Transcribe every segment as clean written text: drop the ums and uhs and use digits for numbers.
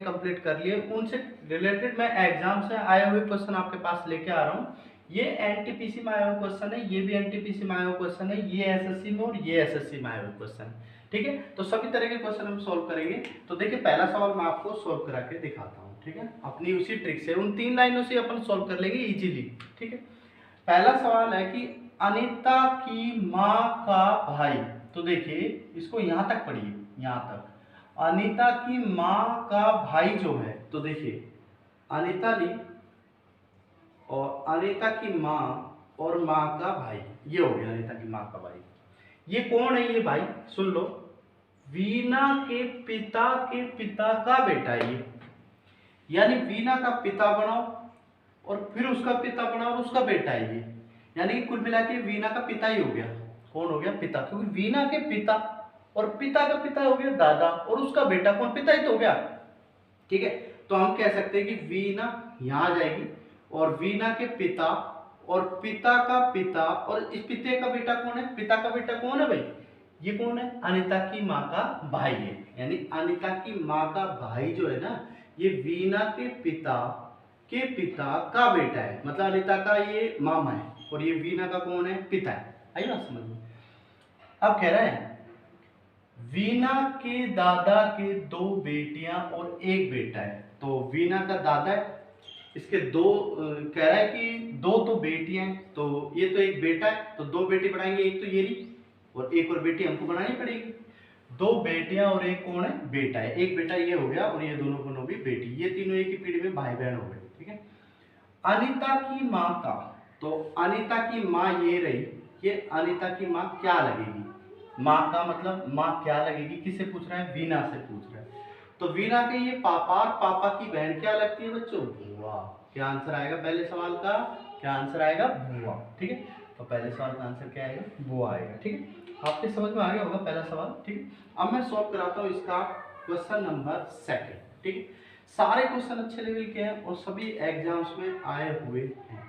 Complete कर लिए, उनसे रिलेटेड मैं एग्जाम से आए हुए क्वेश्चन आपके पास लेके आ रहा हूँ। ये एनटीपीसी में आया हुआ क्वेश्चन है, ये भी एनटीपीसी में आया हुआ क्वेश्चन है, ये एसएससी में और ये एसएससी में आया हुआ क्वेश्चन है। ठीक है, तो सभी तरह के क्वेश्चन हम सोल्व करेंगे। तो देखिए पहला सवाल मैं आपको सोल्व करा के दिखाता हूँ। ठीक है, अपनी उसी ट्रिक से उन 3 लाइनों से अपन सोल्व कर लेंगे इजीली। ठीक है, पहला सवाल है कि अनीता की माँ का भाई, तो देखिए इसको यहां तक पढ़िए, यहां तक अनीता की माँ का भाई जो है, तो देखिए अनीता ली और अनीता की माँ और माँ का भाई, ये हो गया अनीता की माँ का भाई। ये कौन है ये भाई, सुन लो, वीना के पिता का बेटा है ये। यानी वीना का पिता बनाओ और फिर उसका पिता बनाओ और उसका बेटा है ये। यानी कि कुल मिला के वीना का पिता ही हो गया। कौन हो गया, पिता, क्योंकि वीना के पिता और पिता का पिता हो गया दादा और उसका बेटा कौन, पिता ही तो हो गया। ठीक है, तो हम कह सकते हैं कि वीना यहां आ जाएगी और वीना के पिता और पिता का पिता और इस पिता का बेटा कौन है, पिता का बेटा कौन है भाई, ये कौन है, अनीता की माँ का भाई है। यानी अनीता की माँ का भाई जो है ना, ये वीना के पिता का बेटा है, मतलब अनीता का ये मामा है और ये वीना का कौन है, पिता है। आई बात समझ में। अब कह रहा है वीना के दादा के 2 बेटियां और 1 बेटा है। तो वीना का दादा है, इसके कह रहा है कि 2 तो बेटियां हैं, तो ये तो 1 बेटा है, तो 2 बेटी बढ़ाएंगे, एक तो ये रही और एक और बेटी हमको बनानी पड़ेगी। 2 बेटियां और 1 कौन है, बेटा है। 1 बेटा ये हो गया और ये दोनों भी बेटी, ये तीनों एक ही पीढ़ी में भाई बहन हो गए। ठीक है, अनीता की माँ का, तो अनीता की माँ ये रही, ये अनीता की माँ क्या लगेगी, माँ का मतलब माँ क्या लगेगी, किससे पूछ रहा है, वीना से पूछ रहा है। तो वीना के ये पापा और पापा की बहन क्या लगती है बच्चों, बुआ। क्या आंसर आएगा पहले सवाल का, क्या आंसर आएगा, बुआ। ठीक है, तो पहले सवाल का आंसर क्या आएगा, बुआ आएगा। ठीक है, आपके समझ में आ गया होगा पहला सवाल। ठीक है, अब मैं सॉल्व कराता हूँ इसका क्वेश्चन नंबर 2। ठीक है, सारे क्वेश्चन अच्छे लेवल के हैं और सभी एग्जाम्स में आए हुए हैं।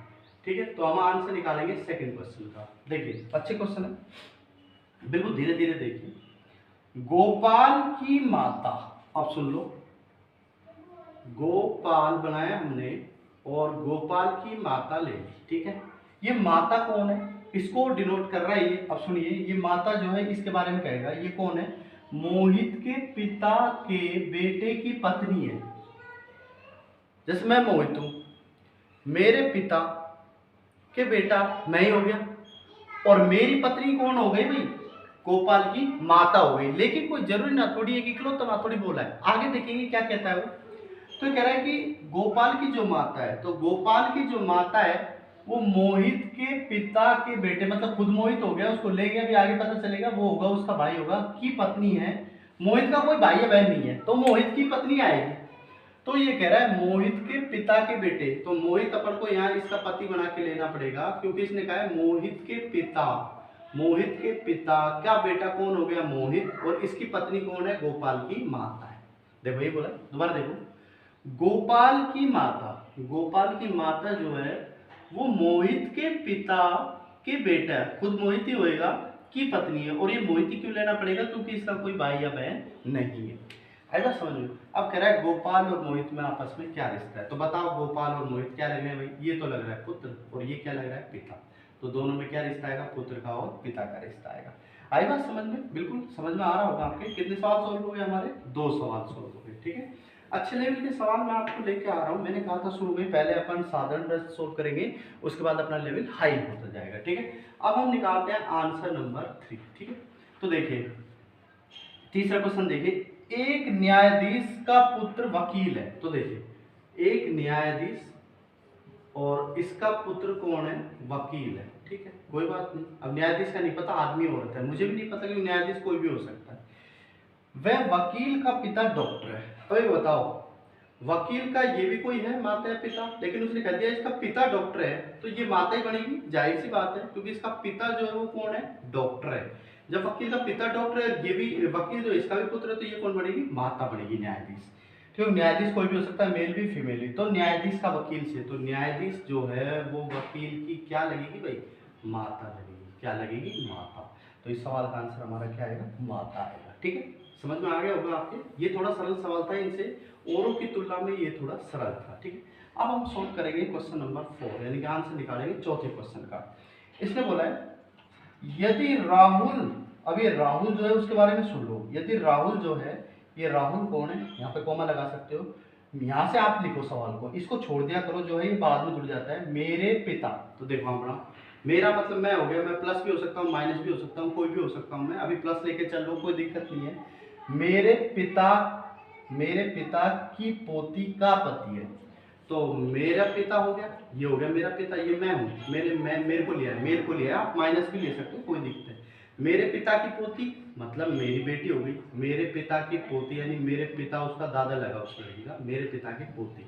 ठीक है, तो हम आंसर निकालेंगे सेकंड क्वेश्चन का। देखिए अच्छे क्वेश्चन है, बिल्कुल धीरे धीरे देखिए। गोपाल की माता, अब सुन लो, गोपाल बनाया हमने और गोपाल की माता ले ली। ठीक है, ये माता कौन है, इसको डिनोट कर रहा है ये। अब सुनिए, ये माता जो है इसके बारे में कहेगा, ये कौन है, मोहित के पिता के बेटे की पत्नी है। जैसे मैं मोहित हूं, मेरे पिता के बेटा मैं ही हो गया और मेरी पत्नी कौन हो गई भाई, गोपाल की माता हो गई। लेकिन कोई जरूरी ना थोड़ी एक इकलौता ना थोड़ी बोला है, आगे देखेंगे क्या कहता है वो। तो कह रहा है कि गोपाल की जो माता है, तो गोपाल की जो माता है वो मोहित के पिता के बेटे, मतलब खुद मोहित हो गया, उसको ले गया, अभी आगे पता चलेगा वो होगा उसका भाई होगा, की पत्नी है। मोहित का कोई भाई या बहन नहीं है, तो मोहित की पत्नी आएगी। तो ये कह रहा है मोहित के पिता के बेटे, तो मोहित अपन को यहाँ इसका पति बना के लेना पड़ेगा, क्योंकि इसने कहा है मोहित के पिता, मोहित के पिता का बेटा कौन हो गया, मोहित, और इसकी पत्नी कौन है, गोपाल की माता है। देखो ये बोला, दोबारा देखो, गोपाल की माता, गोपाल की माता जो है वो मोहित के पिता के बेटा, खुद मोहित ही होएगा, की पत्नी है। और ये मोहित ही क्यों लेना पड़ेगा, क्योंकि इसका कोई भाई या बहन नहीं है। ऐसा समझ लो। अब कह रहा है गोपाल और मोहित में आपस में क्या रिश्ता है, तो बताओ गोपाल और मोहित क्या लग रहे हैं भाई, ये तो लग रहा है पुत्र और ये क्या लग रहा है, पिता। तो दोनों में क्या रिश्ता आएगा, पुत्र का और पिता का रिश्ता आएगा। आई बात समझ में, बिल्कुल समझ में आ रहा होगा आपके। कितने सवाल सोल्व हो गए हमारे, 2 सवाल सोल्व हो गए। ठीक है, अच्छे लेवल के सवाल मैं आपको लेके आ रहा हूँ। मैंने कहा था शुरू में पहले अपन साधारण प्रश्न सोल्व करेंगे, उसके बाद अपना लेवल हाई होता जाएगा। ठीक है, अब हम निकालते हैं आंसर नंबर 3। ठीक है, तो देखिए तीसरा क्वेश्चन देखिए, एक न्यायाधीश का पुत्र वकील है। तो देखिए एक न्यायाधीश और इसका पुत्र कौन है, वकील है। ठीक है, कोई बात नहीं, अब न्यायाधीश का नहीं पता, आदमी औरत है, मुझे भी नहीं पता कि न्यायाधीश कोई भी हो सकता है। वह वकील का पिता डॉक्टर है। तो ये बताओ, वकील का ये भी कोई है माता या पिता, लेकिन उसने कह दिया इसका पिता डॉक्टर है, तो ये माता ही बनेगी, जाहिर सी बात है, क्योंकि इसका पिता जो है वो कौन है, डॉक्टर है। जब वकील का पिता डॉक्टर है, ये भी वकील जो इसका भी पुत्र है, तो ये कौन बनेगी, माता बनेगी, न्यायाधीश। क्यों, न्यायाधीश कोई भी हो सकता है, मेल भी फीमेल भी, तो न्यायाधीश का वकील से, तो न्यायाधीश जो है वो वकील की क्या लगेगी भाई, माता लगेगी। क्या लगेगी, माता। तो इस सवाल का आंसर हमारा क्या आएगा, माता आएगा। ठीक है, समझ में आ गया होगा आपके, ये थोड़ा सरल सवाल था, इनसे औरों की तुलना में ये थोड़ा सरल था। ठीक है, अब हम सॉल्व करेंगे क्वेश्चन नंबर 4, यानी कि आंसर निकालेंगे चौथे क्वेश्चन का। इसने बोला है यदि राहुल, अब ये राहुल जो है उसके बारे में सुन लो। यदि राहुल जो है, ये राहुल कौन है, यहाँ पे कॉमा लगा सकते हो, यहाँ से आप लिखो सवाल को, इसको छोड़ दिया करो, जो है ये बाद में जुड़ जाता है। मेरे पिता, तो देखो अपना मेरा मतलब मैं हो गया, मैं प्लस भी हो सकता हूँ, माइनस भी हो सकता हूँ, कोई भी हो सकता हूँ, मैं अभी प्लस लेके चल रहा हूँ, कोई दिक्कत नहीं है। मेरे पिता की पोती का पति है, तो मेरा पिता हो गया, ये हो गया मेरा पिता, ये मैं हूँ, मेरे को लिया है, मेरे को लिया है, आप माइनस भी ले सकते हो, कोई दिक्कत है। मेरे पिता की पोती मतलब मेरी बेटी हो गई, मेरे पिता की पोती यानी मेरे पिता उसका दादा लगा उस लड़की का, मेरे पिता की पोती।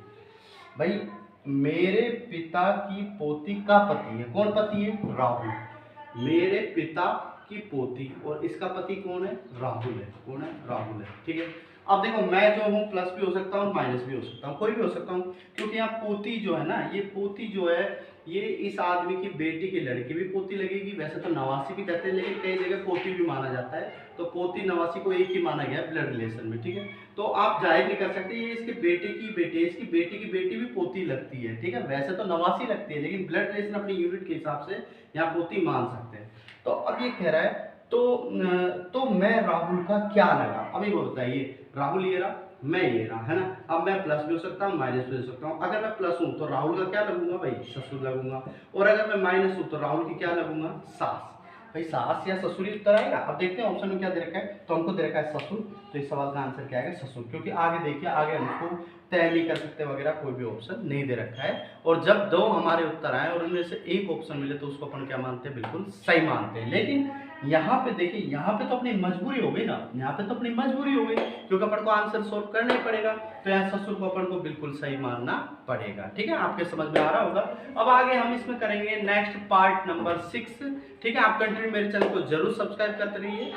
भाई मेरे पिता की पोती का पति है, कौन पति है, राहुल। मेरे पिता की पोती, और इसका पति कौन है, राहुल है, कौन है, राहुल है। ठीक है, अब देखो मैं जो हूँ प्लस भी हो सकता हूँ, माइनस भी हो सकता हूँ, कोई भी हो सकता हूँ, क्योंकि यहाँ पोती जो है ना, ये पोती जो है ये इस आदमी की बेटी की लड़की भी पोती लगेगी। वैसे तो नवासी भी कहते हैं, लेकिन कई जगह पोती भी माना जाता है, तो पोती नवासी को एक ही माना गया ब्लड रिलेशन में। ठीक है, तो आप जाहिर नहीं कर सकते ये इसके बेटे की बेटी है, इसकी बेटी की बेटी भी पोती लगती है। ठीक है, वैसे तो नवासी लगती है, लेकिन ब्लड रिलेशन अपनी यूनिट के हिसाब से यहाँ पोती मान सकते हैं। तो अब ये कह रहा है तो मैं राहुल का क्या लगा, अभी वो बताइए, राहुल ये रहा, मैं ये रहा, है ना। अब मैं प्लस भी हो सकता हूँ, माइनस भी हो सकता हूँ। अगर मैं प्लस हूँ तो राहुल का क्या लगूंगा भाई, ससुर लगूंगा, और अगर मैं माइनस हूँ तो राहुल की क्या लगूंगा, सास। भाई सास या ससुर ही उत्तर आएगा। अब देखते हैं ऑप्शन में क्या दे रखा है, तो हमको दे रखा है ससुर, तो इस सवाल का आंसर क्या आएगा, ससुर, क्योंकि आगे देखिए, आगे हमको तय नहीं कर सकते वगैरह, कोई भी ऑप्शन नहीं दे रखा है। और जब दो हमारे उत्तर आए और उनमें से एक ऑप्शन मिले तो उसको अपन क्या मानते हैं, बिल्कुल सही मानते हैं। लेकिन यहाँ पे देखिए, यहाँ पे तो अपनी मजबूरी हो गई ना, यहाँ पे तो अपनी मजबूरी हो गई, क्योंकि अपन को आंसर सोल्व करना ही पड़ेगा, तो यहाँ ससुर को अपन को बिल्कुल सही मानना पड़ेगा। ठीक है, आपके समझ में आ रहा होगा। अब आगे हम इसमें करेंगे नेक्स्ट पार्ट नंबर 6। ठीक है, आप कंटिन्यू मेरे चैनल को जरूर सब्सक्राइब करते रहिए।